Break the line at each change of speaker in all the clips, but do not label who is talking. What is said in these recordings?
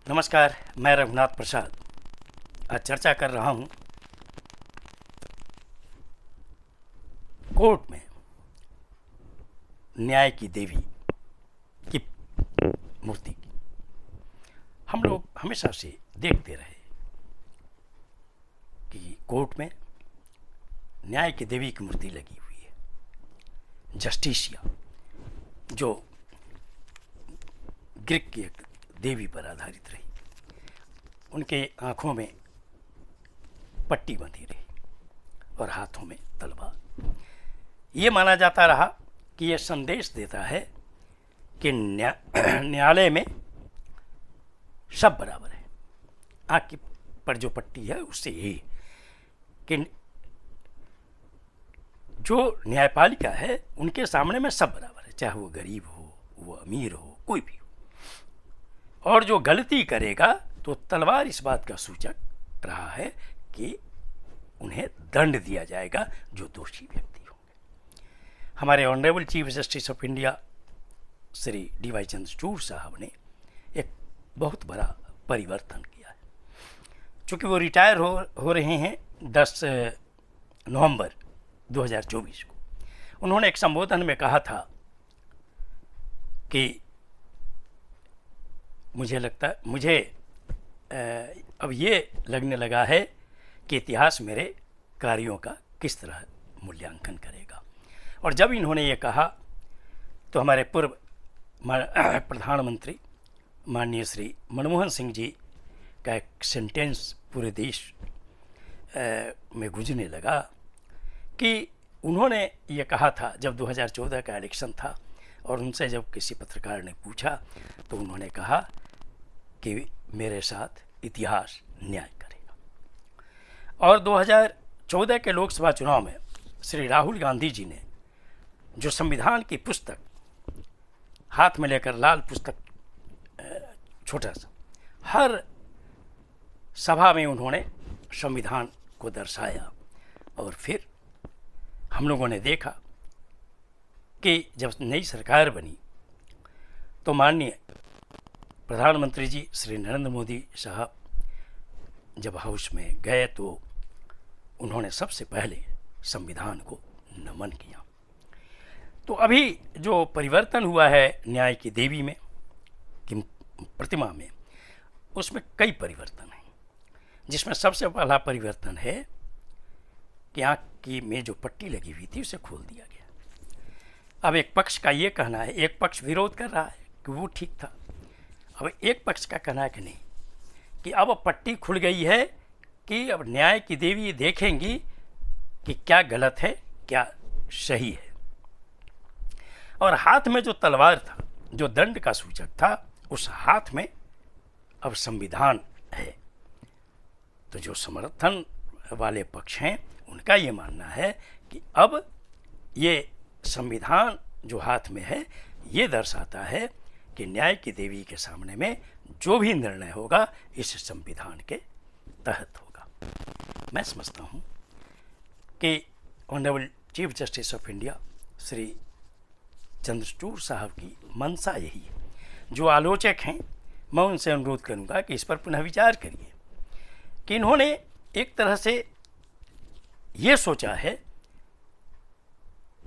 नमस्कार, मैं रघुनाथ प्रसाद आज चर्चा कर रहा हूँ कोर्ट में न्याय की देवी की मूर्ति की। हम लोग हमेशा से देखते रहे कि कोर्ट में न्याय की देवी की मूर्ति लगी हुई है। जस्टिसिया, जो ग्रीक की एक देवी पर आधारित रही, उनके आँखों में पट्टी बंधी रही और हाथों में तलवार। ये माना जाता रहा कि यह संदेश देता है कि न्यायालय में सब बराबर है। आँख की पर जो पट्टी है उससे यही कि जो न्यायपालिका है उनके सामने में सब बराबर है, चाहे वो गरीब हो, वो अमीर हो, कोई भी हो। और जो गलती करेगा तो तलवार इस बात का सूचक रहा है कि उन्हें दंड दिया जाएगा जो दोषी व्यक्ति होंगे। हमारे honourable chief justice of India Shri D.Y.. Chandrachud साहब ने एक बहुत बड़ा परिवर्तन किया है। चूँकि वो रिटायर हो रहे हैं 10 नवंबर 2024 को, उन्होंने एक संबोधन में कहा था कि मुझे अब ये लगने लगा है कि इतिहास मेरे कार्यों का किस तरह मूल्यांकन करेगा। और जब इन्होंने ये कहा तो हमारे पूर्व प्रधानमंत्री माननीय श्री मनमोहन सिंह जी का एक सेंटेंस पूरे देश में गूंजने लगा कि उन्होंने ये कहा था जब 2014 का इलेक्शन था और उनसे जब किसी पत्रकार ने पूछा तो उन्होंने कहा कि मेरे साथ इतिहास न्याय करेगा। और 2014 के लोकसभा चुनाव में श्री राहुल गांधी जी ने जो संविधान की पुस्तक हाथ में लेकर, लाल पुस्तक छोटा सा, हर सभा में उन्होंने संविधान को दर्शाया। और फिर हम लोगों ने देखा कि जब नई सरकार बनी तो माननीय प्रधानमंत्री जी श्री नरेंद्र मोदी साहब जब हाउस में गए तो उन्होंने सबसे पहले संविधान को नमन किया। तो अभी जो परिवर्तन हुआ है न्याय की देवी में की प्रतिमा में, उसमें कई परिवर्तन हैं, जिसमें सबसे पहला परिवर्तन है कि आँख की में जो पट्टी लगी हुई थी उसे खोल दिया गया। अब एक पक्ष का ये कहना है, एक पक्ष विरोध कर रहा है कि वो ठीक था। अब एक पक्ष का कहना है कि नहीं, कि अब पट्टी खुल गई है कि अब न्याय की देवी देखेंगी कि क्या गलत है क्या सही है। और हाथ में जो तलवार था, जो दंड का सूचक था, उस हाथ में अब संविधान है। तो जो समर्थन वाले पक्ष हैं उनका ये मानना है कि अब ये संविधान जो हाथ में है ये दर्शाता है कि न्याय की देवी के सामने में जो भी निर्णय होगा इस संविधान के तहत होगा। मैं समझता हूँ कि honourable chief justice of India Shri Chandrachud साहब की मंशा यही है। जो आलोचक हैं मैं उनसे अनुरोध करूँगा कि इस पर पुनः विचार करिए कि इन्होंने एक तरह से ये सोचा है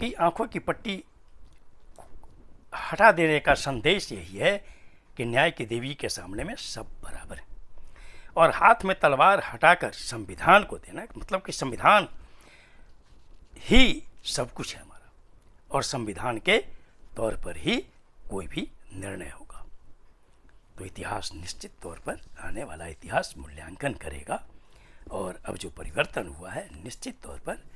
कि आँखों की पट्टी हटा देने का संदेश यही है कि न्याय की देवी के सामने में सब बराबर है। और हाथ में तलवार हटाकर संविधान को देना, मतलब कि संविधान ही सब कुछ है हमारा, और संविधान के तौर पर ही कोई भी निर्णय होगा। तो इतिहास निश्चित तौर पर, आने वाला इतिहास मूल्यांकन करेगा। और अब जो परिवर्तन हुआ है निश्चित तौर पर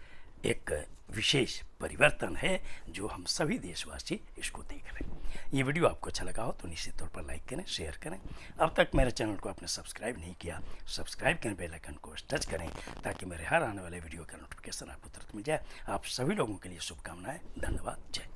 एक विशेष परिवर्तन है जो हम सभी देशवासी इसको देख रहे हैं। ये वीडियो आपको अच्छा लगा हो तो निश्चित तौर पर लाइक करें, शेयर करें। अब तक मेरे चैनल को आपने सब्सक्राइब नहीं किया, सब्सक्राइब करें, बेल आइकन को टच करें ताकि मेरे हर आने वाले वीडियो का नोटिफिकेशन आपको तुरंत मिल जाए। आप सभी लोगों के लिए शुभकामनाएं। धन्यवाद। जय।